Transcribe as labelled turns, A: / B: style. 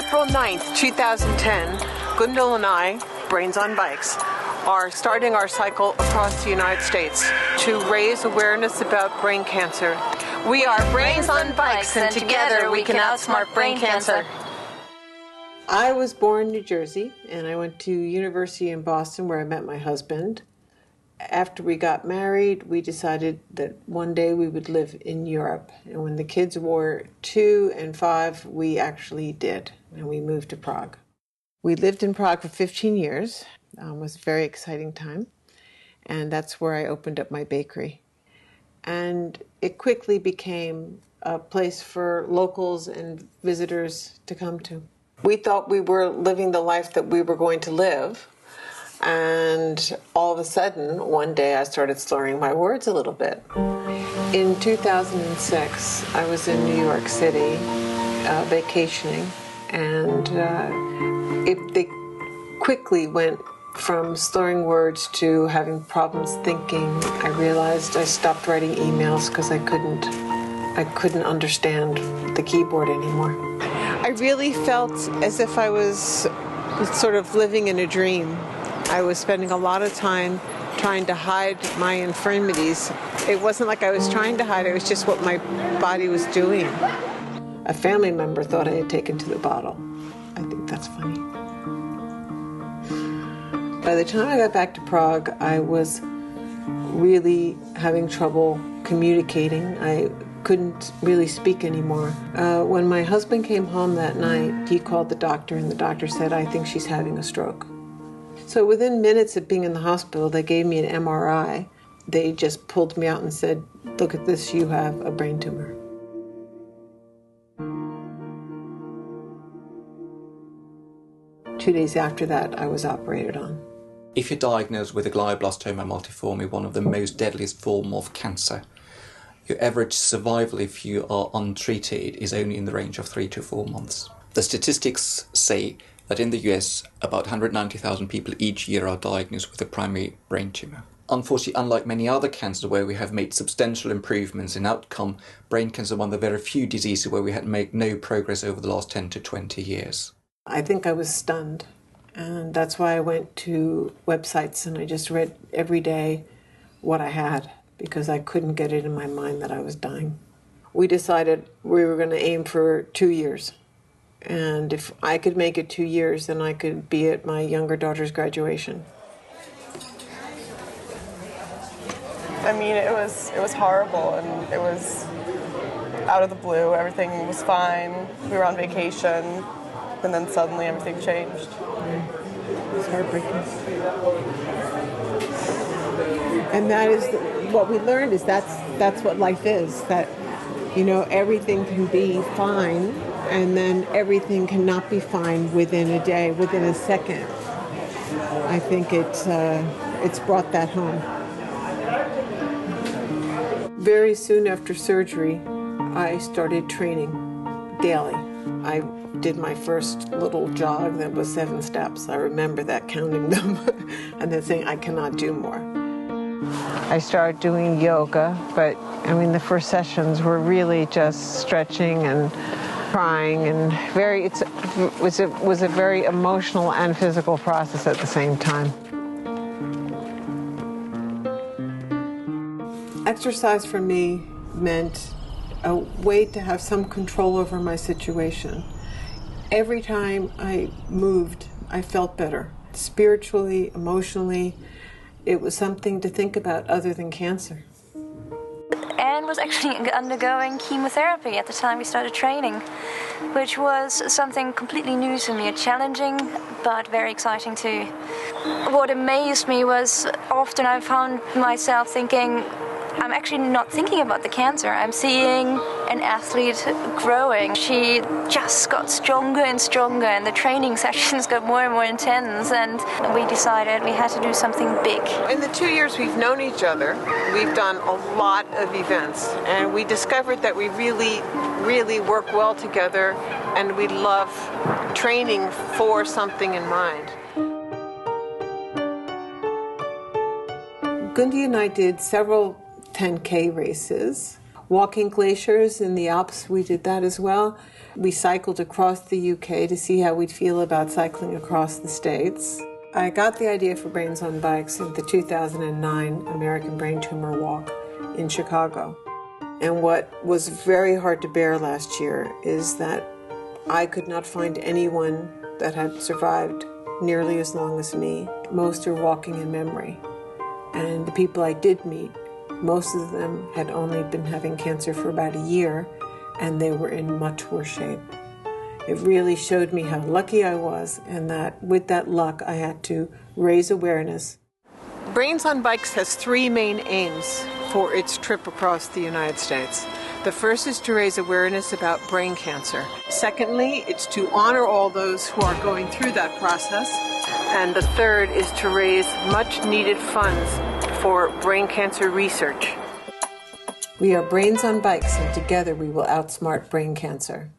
A: April 9th, 2010, Gundy and I, Brains on Bikes, are starting our cycle across the United States to raise awareness about brain cancer. We are Brains on Bikes, and together we can outsmart brain cancer. I was born in New Jersey, and I went to university in Boston where I met my husband. After we got married, we decided that one day we would live in Europe. And when the kids were 2 and 5, we actually did, and we moved to Prague. We lived in Prague for 15 years. It was a very exciting time. And that's where I opened up my bakery. And it quickly became a place for locals and visitors to come to. We thought we were living the life that we were going to live. And all of a sudden, one day I started slurring my words a little bit. In 2006, I was in New York City vacationing, and they quickly went from slurring words to having problems thinking. I realized I stopped writing emails because I couldn't understand the keyboard anymore. I really felt as if I was sort of living in a dream. I was spending a lot of time trying to hide my infirmities. It wasn't like I was trying to hide, it was just what my body was doing. A family member thought I had taken to the bottle. I think that's funny. By the time I got back to Prague, I was really having trouble communicating. I couldn't really speak anymore. When my husband came home that night, he called the doctor, and the doctor said, "I think she's having a stroke." So within minutes of being in the hospital, they gave me an MRI. They just pulled me out and said, "Look at this, you have a brain tumor." Two days after that, I was operated on.
B: If you're diagnosed with a glioblastoma multiforme, one of the most deadliest form of cancer, your average survival if you are untreated is only in the range of 3 to 4 months. The statistics say that in the US, about 190,000 people each year are diagnosed with a primary brain tumor. Unfortunately, unlike many other cancers where we have made substantial improvements in outcome, brain cancer is one of the very few diseases where we had made no progress over the last 10 to 20 years.
A: I think I was stunned, and that's why I went to websites and I just read every day what I had, because I couldn't get it in my mind that I was dying. We decided we were going to aim for 2 years. And if I could make it 2 years, then I could be at my younger daughter's graduation.
C: I mean, it was horrible, and it was out of the blue. Everything was fine. We were on vacation, and then suddenly everything changed.
A: It was heartbreaking. And that is what we learned, is that's what life is. That, everything can be fine, and then everything cannot be fine within a day, within a second. I think it's brought that home. Very soon after surgery, I started training daily. I did my first little jog that was 7 steps. I remember that, counting them, and then saying, I cannot do more. I started doing yoga, but the first sessions were really just stretching and crying, and it was a very emotional and physical process at the same time. Exercise for me meant a way to have some control over my situation. Every time I moved, I felt better. Spiritually, emotionally, it was something to think about other than cancer.
D: Anne was actually undergoing chemotherapy at the time we started training, which was something completely new to me, challenging but very exciting too. What amazed me was often I found myself thinking, I'm actually not thinking about the cancer. I'm seeing an athlete growing. She just got stronger and stronger, and the training sessions got more and more intense, and we decided we had to do something big.
A: In the 2 years we've known each other, we've done a lot of events, and we discovered that we really, really work well together, and we love training for something in mind. Gundy and I did several 10K races. walking glaciers in the Alps. We did that as well. We cycled across the UK to see how we'd feel about cycling across the States. I got the idea for Brains on Bikes at the 2009 American Brain Tumor Walk in Chicago. And what was very hard to bear last year is that I could not find anyone that had survived nearly as long as me. Most are walking in memory. And the people I did meet, most of them had only been having cancer for about a year, and they were in much worse shape. It really showed me how lucky I was, and that with that luck I had to raise awareness. Brains on Bikes has three main aims for its trip across the United States. The first is to raise awareness about brain cancer. Secondly, it's to honor all those who are going through that process. And the third is to raise much needed funds for brain cancer research. We are Brains on Bikes, and together we will outsmart brain cancer.